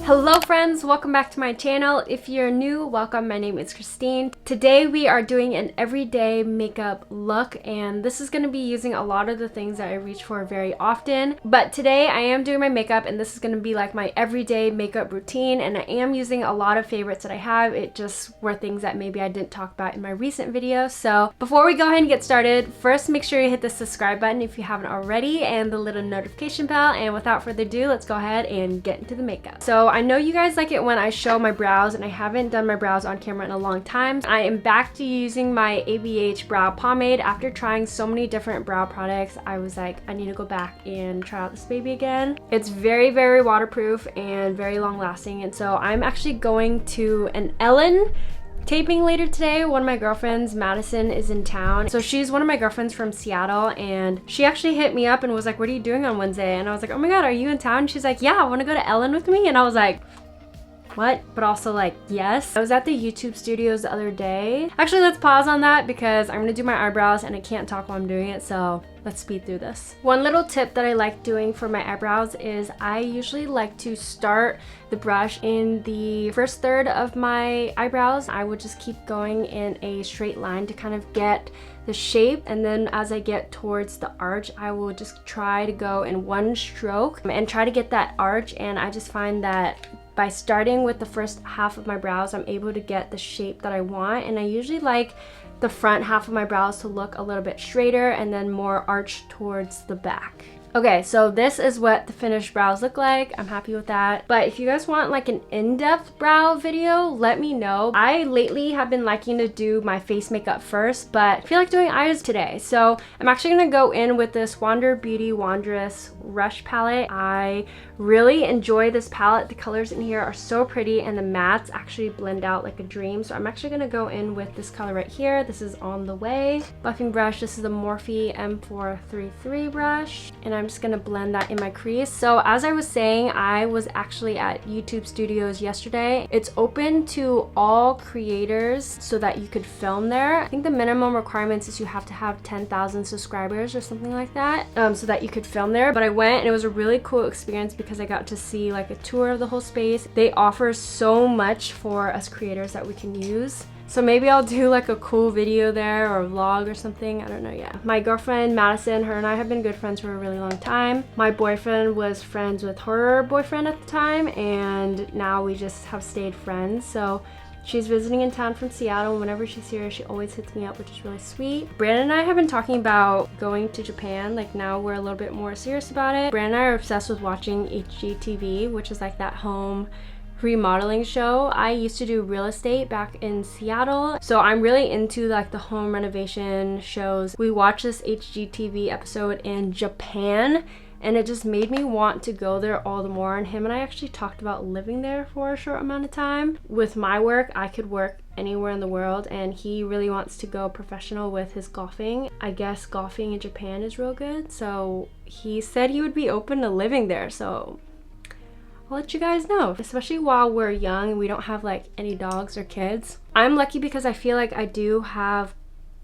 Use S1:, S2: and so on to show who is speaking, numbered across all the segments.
S1: Hello friends, welcome back to my channel. If you're new, welcome. My name is Christine. Today we are doing an everyday makeup look, and this is going to be using a lot of the things that I reach for very often. But today I am doing my makeup, and this is going to be like my everyday makeup routine, and I am using a lot of favorites that I have. It just were things that maybe I didn't talk about in my recent video. So before we go ahead and get started, first make sure you hit the subscribe button if you haven't already, and the little notification bell. And without further ado, let's go ahead and get into the makeup. So I know you guys like it when I show my brows, and I haven't done my brows on camera in a long time. I am back to using my ABH brow pomade. After trying so many different brow products, I was like, I need to go back and try out this baby again. It's very, very waterproof and very long lasting, and so I'm actually going to an Ellen taping later today. One of my girlfriends, Madison, is in town. So she's one of my girlfriends from Seattle, and she actually hit me up and was like, what are you doing on Wednesday? And I was like, oh my god, are you in town? And she's like, yeah, want to go to Ellen with me? And I was like, what? But also like, yes. I was at the YouTube studios the other day. Actually, let's pause on that because I'm gonna do my eyebrows and I can't talk while I'm doing it, so let's speed through this. One little tip that I like doing for my eyebrows is I usually like to start the brush in the first third of my eyebrows. I would just keep going in a straight line to kind of get the shape, and then as I get towards the arch, I will just try to go in one stroke and try to get that arch. And I just find that by starting with the first half of my brows, I'm able to get the shape that I want, and I usually like the front half of my brows to look a little bit straighter and then more arched towards the back. Okay, so this is what the finished brows look like. I'm happy with that. But if you guys want like an in-depth brow video, let me know. I lately have been liking to do my face makeup first, but I feel like doing eyes today. So I'm actually gonna go in with this Wander Beauty Wondrous Rush palette. I really enjoy this palette. The colors in here are so pretty, and the mattes actually blend out like a dream. So I'm actually gonna go in with this color right here. This is On the Way. Buffing brush, this is the Morphe M433 brush, and I'm just gonna blend that in my crease. So as I was saying, I was actually at YouTube Studios yesterday. It's open to all creators so that you could film there. I think the minimum requirements is you have to have 10,000 subscribers or something like that, so that you could film there. But I went, and it was a really cool experience because I got to see like a tour of the whole space. They offer so much for us creators that we can use. So maybe I'll do like a cool video there or a vlog or something. I don't know yet. My girlfriend Madison, her and I have been good friends for a really long time. My boyfriend was friends with her boyfriend at the time, and now we just have stayed friends. So she's visiting in town from Seattle, and whenever she's here, she always hits me up, which is really sweet. Brandon and I have been talking about going to Japan. Like now we're a little bit more serious about it. Brandon and I are obsessed with watching HGTV, which is like that home remodeling show. I used to do real estate back in Seattle, so I'm really into like the home renovation shows. We watched this HGTV episode in Japan, and it just made me want to go there all the more. And him and I actually talked about living there for a short amount of time. With my work, I could work anywhere in the world, and he really wants to go professional with his golfing. I guess golfing in Japan is real good, so he said he would be open to living there. So I'll let you guys know, especially while we're young and we don't have like any dogs or kids. I'm lucky because I feel like I do have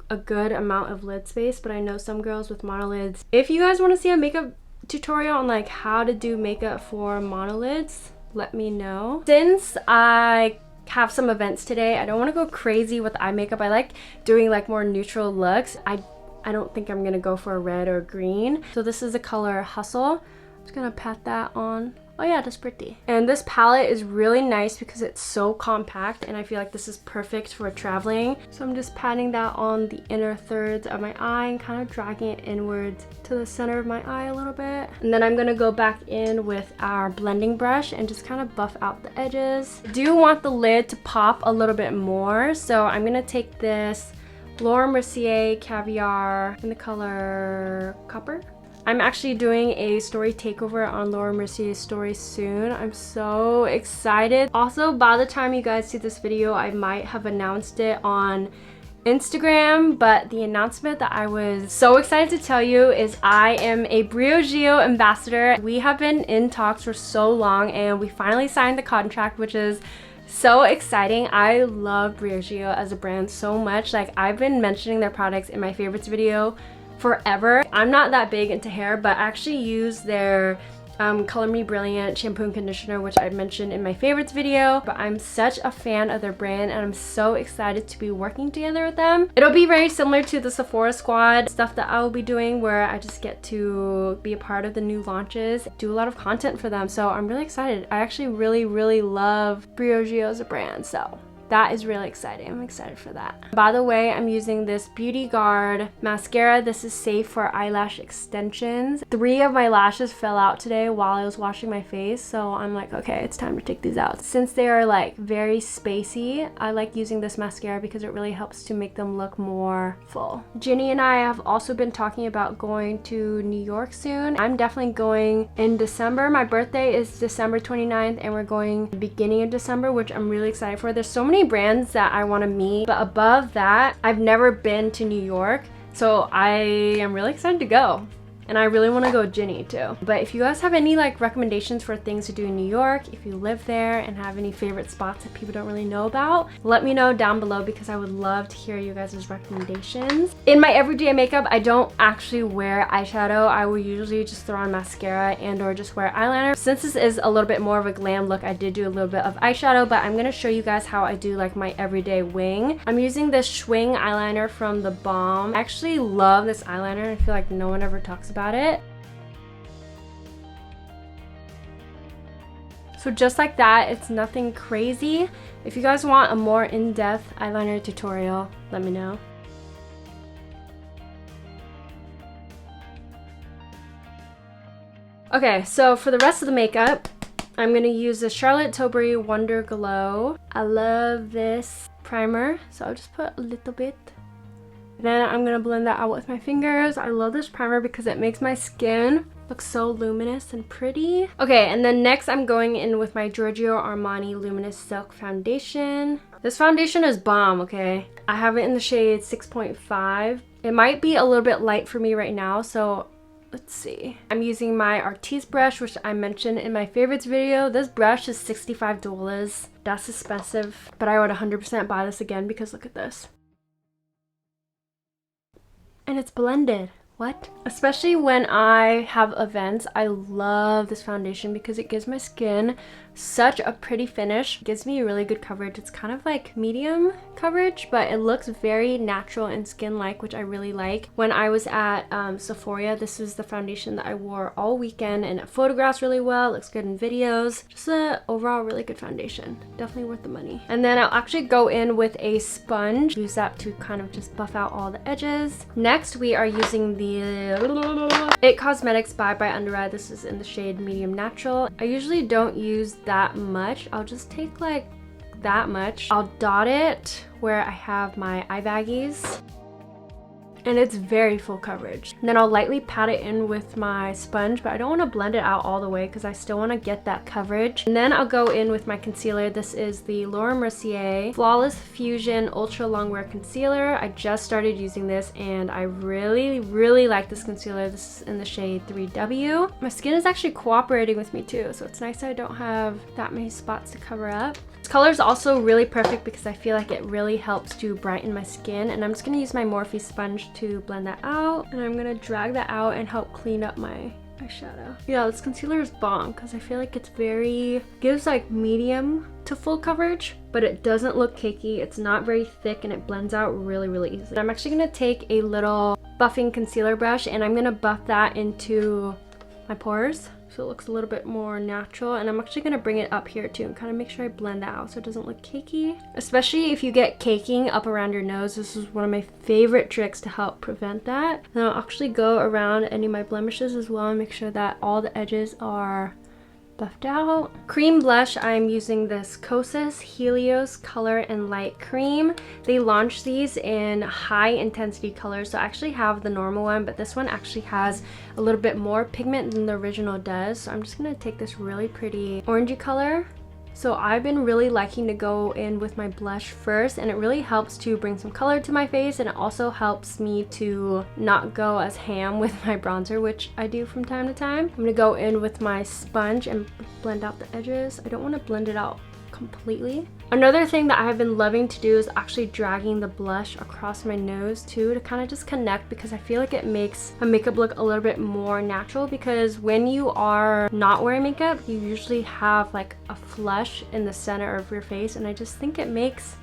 S1: a good amount of lid space, but I know some girls with monolids. If you guys want to see a makeup tutorial on like how to do makeup for monolids, let me know. Since I have some events today, I don't want to go crazy with eye makeup. I like doing like more neutral looks. I don't think I'm gonna go for a red or green. So this is the color Hustle. I'm just gonna pat that on. Oh yeah, that's pretty. And this palette is really nice because it's so compact, and I feel like this is perfect for traveling. So I'm just patting that on the inner thirds of my eye and kind of dragging it inwards to the center of my eye a little bit. And then I'm gonna go back in with our blending brush and just kind of buff out the edges. I do want the lid to pop a little bit more, so I'm gonna take this Laura Mercier Caviar in the color Copper. I'm actually doing a story takeover on Laura Mercier's story soon. I'm so excited. Also, by the time you guys see this video, I might have announced it on Instagram, but the announcement that I was so excited to tell you is I am a Briogeo ambassador. We have been in talks for so long, and we finally signed the contract, which is so exciting. I love Briogeo as a brand so much. Like, I've been mentioning their products in my favorites video forever. I'm not that big into hair, but I actually use their Color Me Brilliant shampoo and conditioner, which I mentioned in my favorites video. But I'm such a fan of their brand and I'm so excited to be working together with them. It'll be very similar to the Sephora Squad stuff that I will be doing, where I just get to be a part of the new launches, do a lot of content for them. So I'm really excited. I actually really love Briogeo as a brand, so that is really exciting. I'm excited for that. By the way, I'm using this Beauty Guard mascara. This is safe for eyelash extensions. 3 of my lashes fell out today while I was washing my face, so I'm like, okay, it's time to take these out. Since they are like very spacey, I like using this mascara because it really helps to make them look more full. Ginny and I have also been talking about going to New York soon. I'm definitely going in December. My birthday is December 29th and we're going the beginning of December, which I'm really excited for. There's so many brands that I want to meet, but above that, I've never been to New York, so I am really excited to go. And I really want to go with Ginny too. But if you guys have any like recommendations for things to do in New York, if you live there and have any favorite spots that people don't really know about, let me know down below because I would love to hear you guys' recommendations. In my everyday makeup, I don't actually wear eyeshadow. I will usually just throw on mascara and or just wear eyeliner. Since this is a little bit more of a glam look, I did do a little bit of eyeshadow, but I'm going to show you guys how I do like my everyday wing. I'm using this Schwing eyeliner from The Balm. I actually love this eyeliner. I feel like no one ever talks about it. So just like that, it's nothing crazy. If you guys want a more in-depth eyeliner tutorial, let me know. Okay, so for the rest of the makeup, I'm gonna use the Charlotte Tilbury Wonder Glow. I love this primer, so I'll just put a little bit. Then I'm gonna blend that out with my fingers. I love this primer because it makes my skin look so luminous and pretty. Okay, and then next I'm going in with my Giorgio Armani Luminous Silk Foundation. This foundation is bomb, okay? I have it in the shade 6.5. It might be a little bit light for me right now, so let's see. I'm using my Artis brush, which I mentioned in my favorites video. This brush is $65. That's expensive, but I would 100% buy this again because look at this. And it's blended. What? Especially when I have events, I love this foundation because it gives my skin such a pretty finish. It gives me really good coverage. It's kind of like medium coverage, but it looks very natural and skin-like, which I really like. When I was at Sephora, this is the foundation that I wore all weekend and it photographs really well. It looks good in videos. Just an overall really good foundation. Definitely worth the money. And then I'll actually go in with a sponge. Use that to kind of just buff out all the edges. Next, we are using the It Cosmetics by Under Eye. This is in the shade Medium Natural. I usually don't use that much. I'll just take like that much. I'll dot it where I have my eye baggies. And it's very full coverage. And then I'll lightly pat it in with my sponge, but I don't want to blend it out all the way because I still want to get that coverage. And then I'll go in with my concealer. This is the Laura Mercier Flawless Fusion Ultra Longwear Concealer. I just started using this and I really like this concealer. This is in the shade 3W. My skin is actually cooperating with me too, so it's nice I don't have that many spots to cover up. This color is also really perfect because I feel like it really helps to brighten my skin, and I'm just going to use my Morphe sponge to blend that out, and I'm going to drag that out and help clean up my eyeshadow. Yeah, this concealer is bomb because I feel like it's gives like medium to full coverage, but it doesn't look cakey. It's not very thick and it blends out really easily. I'm actually going to take a little buffing concealer brush and I'm going to buff that into my pores so it looks a little bit more natural, and I'm actually going to bring it up here too and kind of make sure I blend that out so it doesn't look cakey. Especially if you get caking up around your nose, this is one of my favorite tricks to help prevent that. And I'll actually go around any of my blemishes as well and make sure that all the edges are buffed out. Cream blush, I'm using this Kosas Helios Color and Light Cream. They launched these in high intensity colors, so I actually have the normal one, but this one actually has a little bit more pigment than the original does. So I'm just gonna take this really pretty orangey color. So I've been really liking to go in with my blush first, and it really helps to bring some color to my face, and it also helps me to not go as ham with my bronzer, which I do from time to time. I'm gonna go in with my sponge and blend out the edges. I don't want to blend it out completely. Another thing that I have been loving to do is actually dragging the blush across my nose too, to kind of just connect, because I feel like it makes a makeup look a little bit more natural, because when you are not wearing makeup, you usually have like a flush in the center of your face, and I just think it makes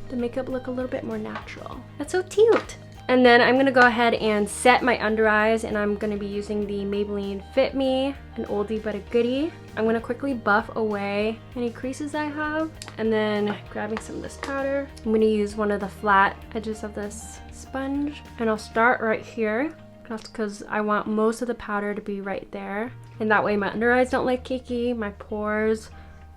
S1: the makeup look a little bit more natural. That's so cute. And then I'm gonna go ahead and set my under eyes, and I'm gonna be using the Maybelline Fit Me, an oldie but a goodie. I'm gonna quickly buff away any creases I have, and then grabbing some of this powder, I'm gonna use one of the flat edges of this sponge, and I'll start right here, because I want most of the powder to be right there, and that way my under eyes don't look cakey, my pores,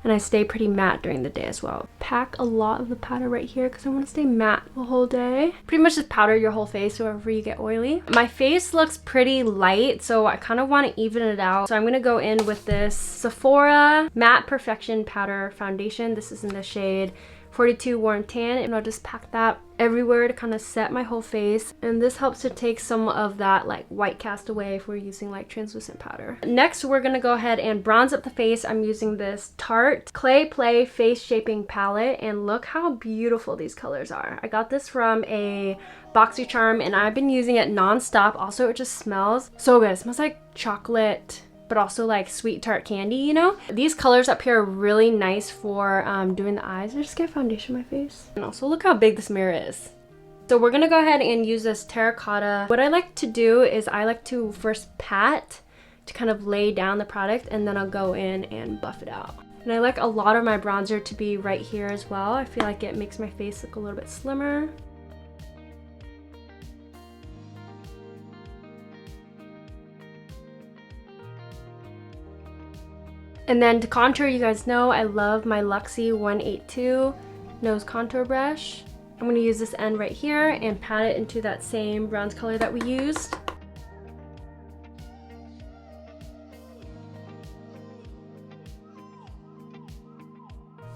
S1: and I stay pretty matte during the day as well. Pack a lot of the powder right here because I want to stay matte the whole day. Pretty much just powder your whole face wherever you get oily. My face looks pretty light, so I kind of want to even it out. So I'm going to go in with this Sephora Matte Perfection Powder Foundation. This is in the shade 42 Warm Tan, and I'll just pack that everywhere to kind of set my whole face, and this helps to take some of that like white cast away if we're using like translucent powder. Next, we're gonna go ahead and bronze up the face. I'm using this Tarte Clay Play Face Shaping Palette, and look how beautiful these colors are. I got this from a BoxyCharm, and I've been using it non-stop. Also, it just smells so good. It smells like chocolate, but also like sweet tart candy, you know? These colors up here are really nice for doing the eyes. I just get foundation on my face. And also look how big this mirror is. So we're gonna go ahead and use this terracotta. What I like to do is I like to first pat to kind of lay down the product, and then I'll go in and buff it out. And I like a lot of my bronzer to be right here as well. I feel like it makes my face look a little bit slimmer. And then to contour, you guys know I love my Luxie 182 nose contour brush. I'm going to use this end right here and pat it into that same bronze color that we used.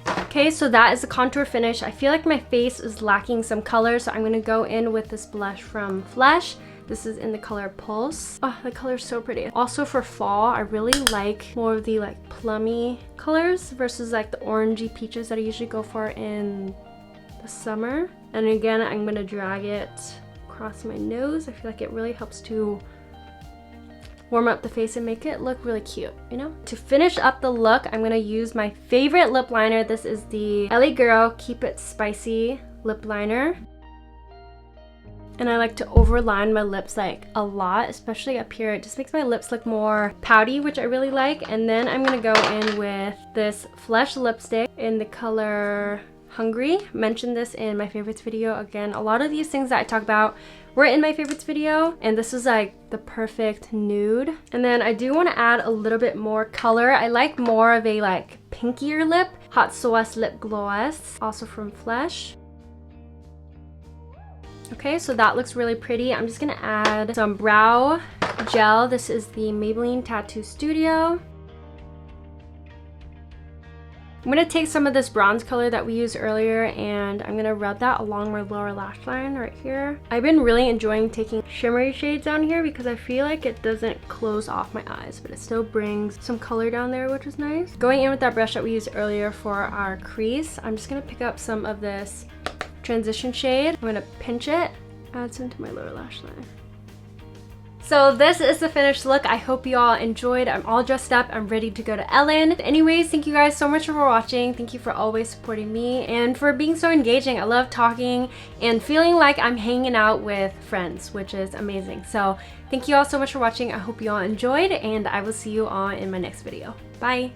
S1: Okay, so that is the contour finish. I feel like my face is lacking some color, so I'm going to go in with this blush from Flesh. This is in the color Pulse. Oh, the color is so pretty. Also for fall, I really like more of the like plummy colors versus like the orangey peaches that I usually go for in the summer. And again, I'm gonna drag it across my nose. I feel like it really helps to warm up the face and make it look really cute, you know? To finish up the look, I'm gonna use my favorite lip liner. This is the LA Girl Keep It Spicy lip liner. And I like to overline my lips like a lot, especially up here. It just makes my lips look more pouty, which I really like. And then I'm gonna go in with this Flesh lipstick in the color Hungry. Mentioned this in my favorites video. Again, a lot of these things that I talk about were in my favorites video, and this is like the perfect nude. And then I do want to add a little bit more color. I like more of a like pinkier lip. Hot Sauce Lip Gloss, also from Flesh. Okay, so that looks really pretty. I'm just gonna add some brow gel. This is the Maybelline Tattoo Studio. I'm gonna take some of this bronze color that we used earlier, and I'm gonna rub that along my lower lash line right here. I've been really enjoying taking shimmery shades down here because I feel like it doesn't close off my eyes, but it still brings some color down there, which is nice. Going in with that brush that we used earlier for our crease, I'm just gonna pick up some of this transition shade. I'm gonna pinch it, add some to my lower lash line. So this is the finished look. I hope you all enjoyed. I'm all dressed up. I'm ready to go to Ellen. Anyways, thank you guys so much for watching. Thank you for always supporting me and for being so engaging. I love talking and feeling like I'm hanging out with friends, which is amazing. So thank you all so much for watching. I hope you all enjoyed, and I will see you all in my next video. Bye.